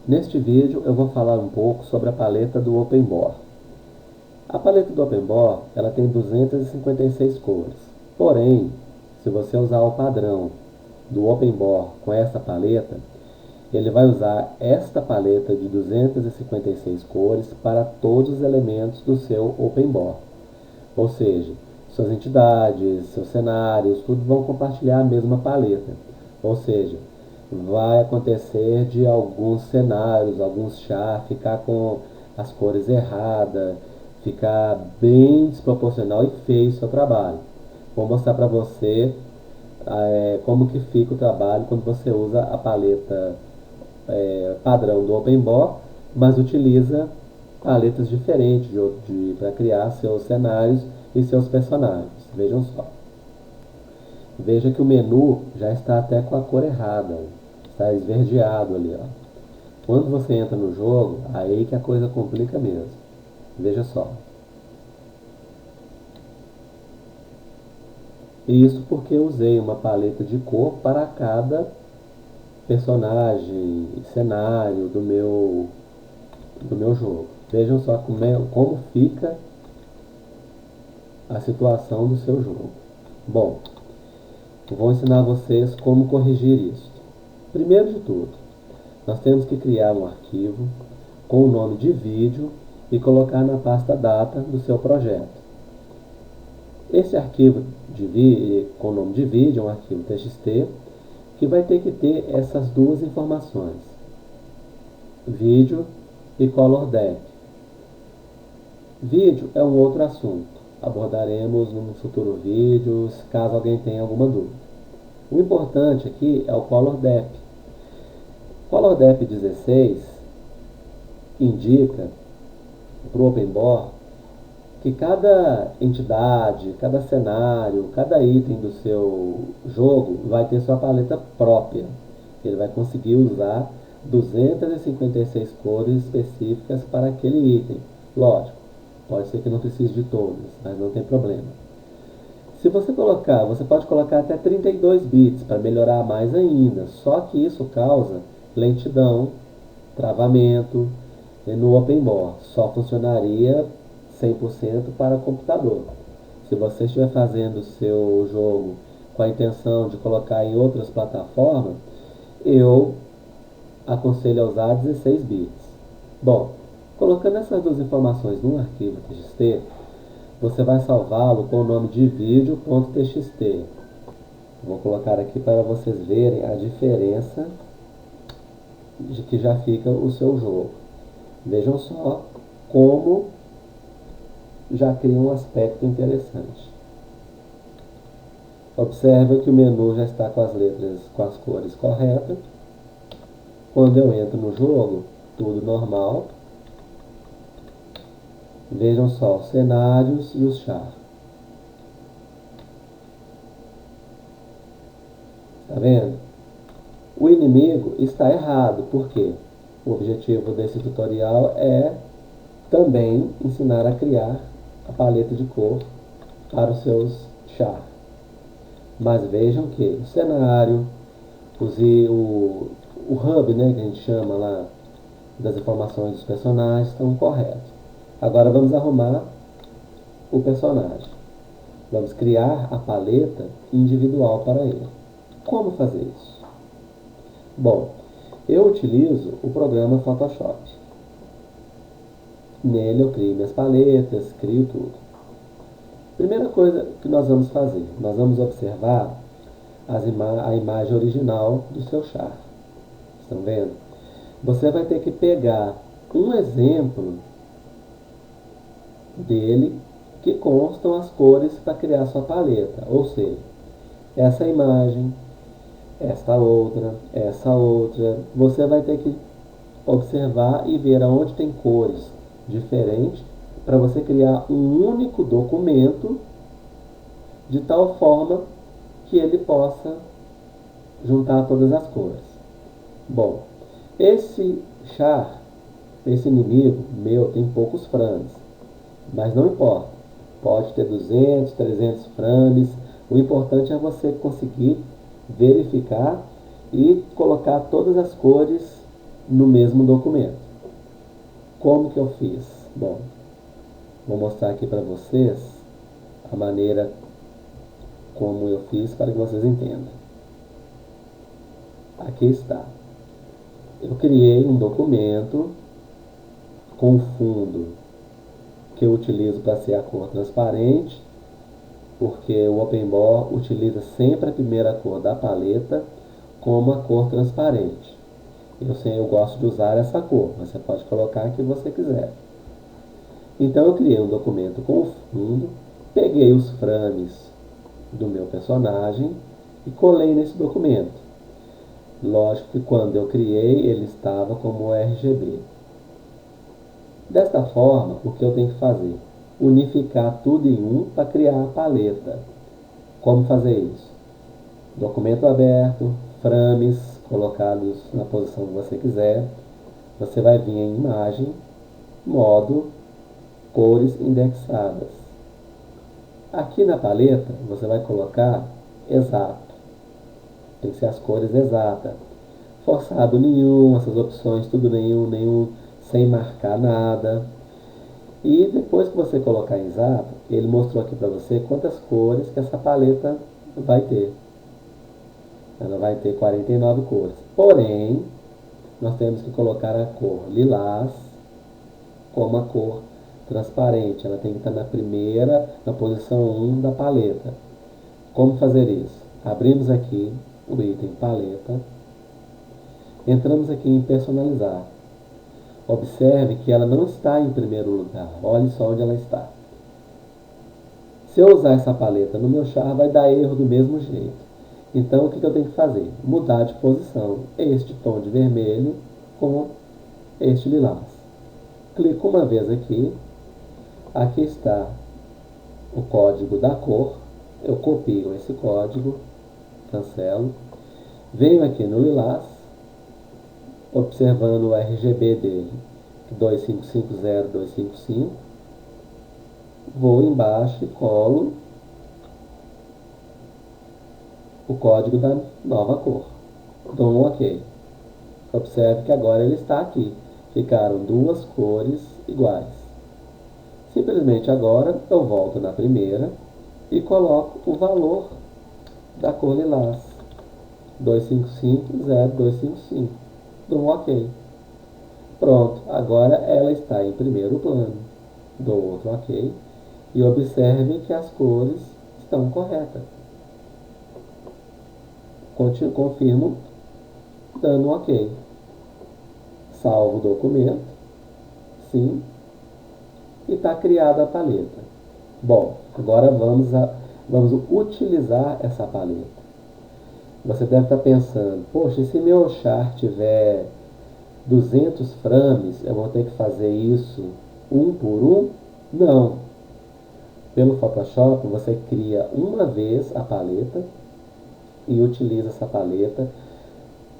Neste vídeo eu vou falar um pouco sobre a paleta do OpenBOR. A paleta do OpenBOR ela tem 256 cores. Porém, se você usar o padrão do OpenBOR com essa paleta, ele vai usar esta paleta de 256 cores para todos os elementos do seu OpenBOR. Ou seja, suas entidades, seus cenários, tudo vão compartilhar a mesma paleta. Ou seja, vai acontecer de alguns cenários, alguns char ficar com as cores erradas, ficar bem desproporcional e feio o seu trabalho. Vou mostrar para você como que fica o trabalho quando você usa a paleta padrão do OpenBOR, mas utiliza paletas diferentes para criar seus cenários e seus personagens. Vejam só. Veja que o menu já está até com a cor errada. Está esverdeado ali. Ó. Quando você entra no jogo, aí que a coisa complica mesmo. Veja só. Isso porque eu usei uma paleta de cor para cada personagem, cenário do meu jogo. Vejam só como fica a situação do seu jogo. Bom, vou ensinar vocês como corrigir isso. Primeiro de tudo, nós temos que criar um arquivo com o nome de vídeo e colocar na pasta data do seu projeto. Esse arquivo com o nome de vídeo é um arquivo TXT que vai ter que ter essas duas informações, vídeo e color depth. Vídeo é um outro assunto, abordaremos num futuro vídeo, caso alguém tenha alguma dúvida. O importante aqui é o color depth. Color depth 16 indica para o OpenBOR que cada entidade, cada cenário, cada item do seu jogo vai ter sua paleta própria. Ele vai conseguir usar 256 cores específicas para aquele item. Lógico, pode ser que não precise de todas, mas não tem problema. Se você colocar, você pode colocar até 32 bits para melhorar mais ainda, só que isso causa lentidão, travamento, e no OpenBOR só funcionaria 100% para computador. Se você estiver fazendo o seu jogo com a intenção de colocar em outras plataformas, eu aconselho a usar 16 bits. Bom, colocando essas duas informações num arquivo TXT, você vai salvá-lo com o nome de vídeo.txt. Vou colocar aqui para vocês verem a diferença de que já fica o seu jogo. Vejam só como já cria um aspecto interessante. Observe que o menu já está com as letras, com as cores corretas. Quando eu entro no jogo, tudo normal. Vejam só os cenários e os char. Está vendo? O inimigo está errado. Por quê? O objetivo desse tutorial é também ensinar a criar a paleta de cor para os seus char. Mas vejam que o cenário, o hub, né, que a gente chama lá, das informações dos personagens estão corretos. Agora vamos arrumar o personagem. Vamos criar a paleta individual para ele. Como fazer isso? Bom, eu utilizo o programa Photoshop. Nele eu crio minhas paletas, crio tudo. Primeira coisa que nós vamos fazer, nós vamos observar a imagem original do seu char. Estão vendo? Você vai ter que pegar um exemplo dele que constam as cores para criar sua paleta. Ou seja, essa imagem, essa outra. Você vai ter que observar e ver aonde tem cores diferentes para você criar um único documento de tal forma que ele possa juntar todas as cores. Bom, esse char, esse inimigo meu tem poucos frames, mas não importa. Pode ter 200, 300 frames. O importante é você conseguir verificar e colocar todas as cores no mesmo documento. Como que eu fiz? Bom, vou mostrar aqui para vocês a maneira como eu fiz para que vocês entendam. Aqui está. Eu criei um documento com fundo que eu utilizo para ser a cor transparente, porque o OpenBOR utiliza sempre a primeira cor da paleta como a cor transparente. Eu gosto de usar essa cor, mas você pode colocar a que você quiser. Então eu criei um documento com o fundo, peguei os frames do meu personagem e colei nesse documento. Lógico que quando eu criei ele estava como RGB. Desta forma, o que eu tenho que fazer? Unificar tudo em um para criar a paleta. Como fazer isso? Documento aberto, frames colocados na posição que você quiser. Você vai vir em imagem, modo, cores indexadas. Aqui na paleta você vai colocar exato. Tem que ser as cores exatas. Forçado nenhum, essas opções tudo nenhum, sem marcar nada. E depois que você colocar exato, ele mostrou aqui para você quantas cores que essa paleta vai ter. Ela vai ter 49 cores. Porém, nós temos que colocar a cor lilás como a cor transparente. Ela tem que estar na posição 1 da paleta. Como fazer isso? Abrimos aqui o item paleta. Entramos aqui em personalizar. Observe que ela não está em primeiro lugar. Olhe só onde ela está. Se eu usar essa paleta no meu char, vai dar erro do mesmo jeito. Então, o que eu tenho que fazer? Mudar de posição este tom de vermelho com este lilás. Clico uma vez aqui. Aqui está o código da cor. Eu copio esse código, cancelo. Venho aqui no lilás, observando o RGB dele, 2550255. Vou embaixo e colo o código da nova cor. Dou um OK. Observe que agora ele está aqui. Ficaram duas cores iguais. Simplesmente agora eu volto na primeira e coloco o valor da cor lilás. 2550255. Dou um OK. Pronto, agora ela está em primeiro plano. Dou outro OK. E observe que as cores estão corretas. Confirmo dando um OK. Salvo o documento. Sim. E está criada a paleta. Bom, agora vamos utilizar essa paleta. Você deve estar pensando, poxa, e se meu char tiver 200 frames, eu vou ter que fazer isso um por um? Não. Pelo Photoshop, você cria uma vez a paleta e utiliza essa paleta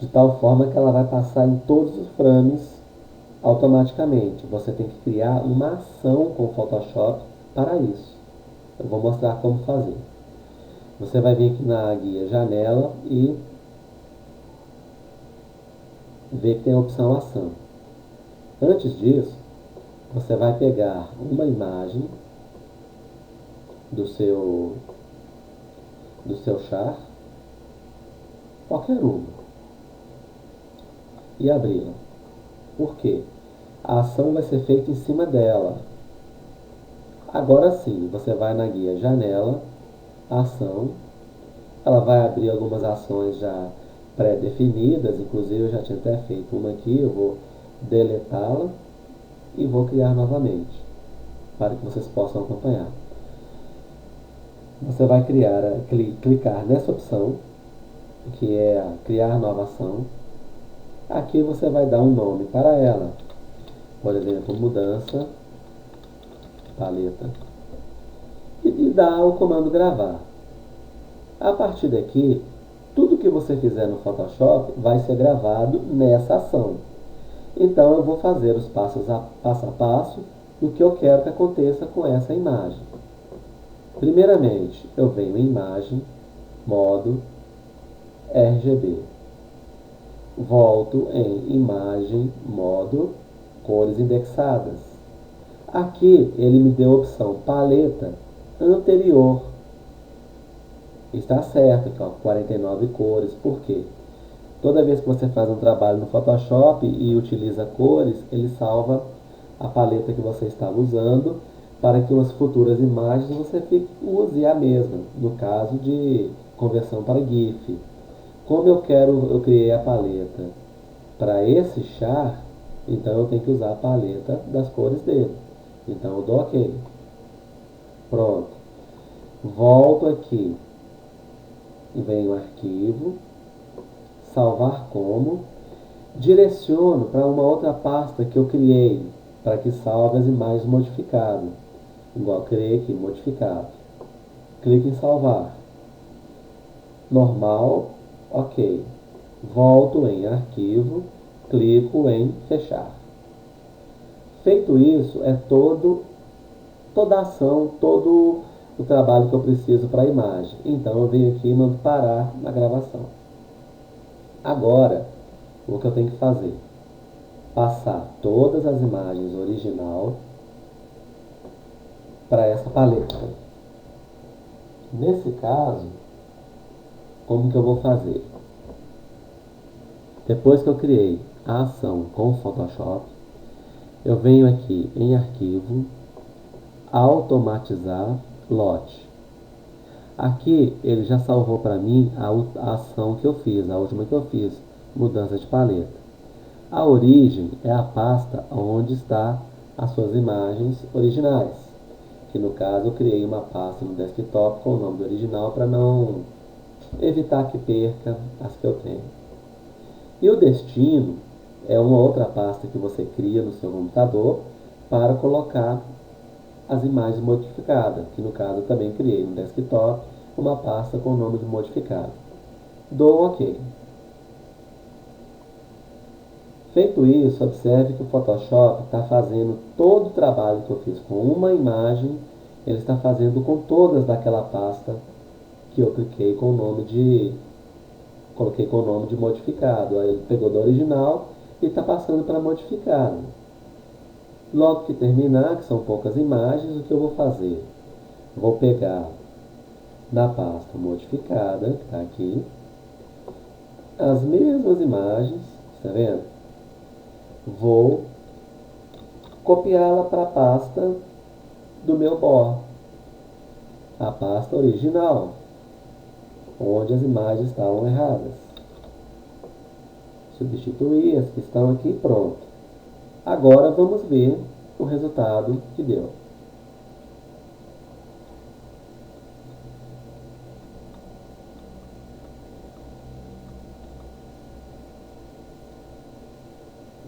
de tal forma que ela vai passar em todos os frames automaticamente. Você tem que criar uma ação com o Photoshop para isso. Eu vou mostrar como fazer. Você vai vir aqui na guia Janela e ver que tem a opção Ação. Antes disso, você vai pegar uma imagem do seu char, qualquer uma, e abri-la. Por quê? A ação vai ser feita em cima dela. Agora sim, você vai na guia Janela, Ação. Ela vai abrir algumas ações já pré-definidas, inclusive eu já tinha até feito uma aqui, eu vou deletá-la e vou criar novamente, para que vocês possam acompanhar. Você vai clicar nessa opção, que é a criar nova ação. Aqui você vai dar um nome para ela, por exemplo, mudança, paleta, e dar o comando gravar. A partir daqui, tudo que você fizer no Photoshop vai ser gravado nessa ação. Então eu vou fazer os passo a passo do que eu quero que aconteça com essa imagem. Primeiramente, eu venho em imagem, modo, RGB. volto em imagem, modo, cores indexadas. Aqui ele me deu a opção paleta anterior. Está certo, aqui, ó, 49 cores. Por quê? Toda vez que você faz um trabalho no Photoshop e utiliza cores, ele salva a paleta que você estava usando para que nas futuras imagens você use a mesma, no caso de conversão para GIF. Como eu criei a paleta para esse char, então eu tenho que usar a paleta das cores dele. Então eu dou OK. Pronto. Volto aqui e venho arquivo, salvar como, direciono para uma outra pasta que eu criei, para que salve as imagens modificadas. Igual criei aqui, modificado. Clique em salvar. Normal, OK. Volto em arquivo, clico em fechar. Feito isso, é toda a ação, todo o trabalho que eu preciso para a imagem. Então eu venho aqui e mando parar na gravação. Agora, o que eu tenho que fazer? Passar todas as imagens original para essa paleta. Nesse caso, como que eu vou fazer? Depois que eu criei a ação com o Photoshop, eu venho aqui em arquivo, automatizar lote. Aqui ele já salvou para mim a ação que eu fiz, a última que eu fiz, mudança de paleta. A origem é a pasta onde está as suas imagens originais, que no caso eu criei uma pasta no desktop com o nome do original para não evitar que perca as que eu tenho. E o destino é uma outra pasta que você cria no seu computador para colocar as imagens modificadas, que no caso eu também criei no desktop uma pasta com o nome de modificado. Dou OK. Feito isso, observe que o Photoshop está fazendo todo o trabalho que eu fiz com uma imagem, ele está fazendo com todas daquela pasta que eu cliquei com o nome de coloquei com o nome de modificado. Aí ele pegou do original e está passando para modificado. Logo que terminar, que são poucas imagens, o que eu vou fazer? Vou pegar na pasta modificada, que está aqui, as mesmas imagens, está vendo? Vou copiá-la para a pasta do meu BOR, a pasta original, onde as imagens estavam erradas. Substituir as que estão aqui, pronto. Agora vamos ver o resultado que deu.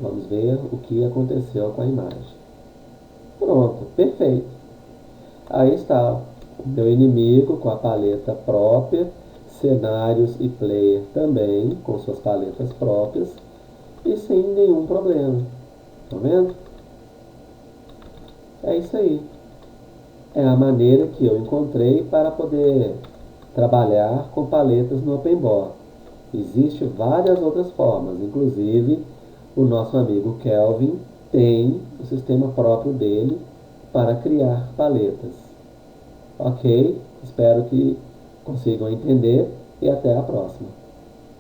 Vamos ver o que aconteceu com a imagem. Pronto, perfeito. Aí está o meu inimigo com a paleta própria, cenários e player também com suas paletas próprias e sem nenhum problema. Tá vendo? É isso aí. É a maneira que eu encontrei para poder trabalhar com paletas no OpenBOR. Existem várias outras formas, inclusive o nosso amigo Kelvin tem o sistema próprio dele para criar paletas. Ok? Espero que consigam entender e até a próxima.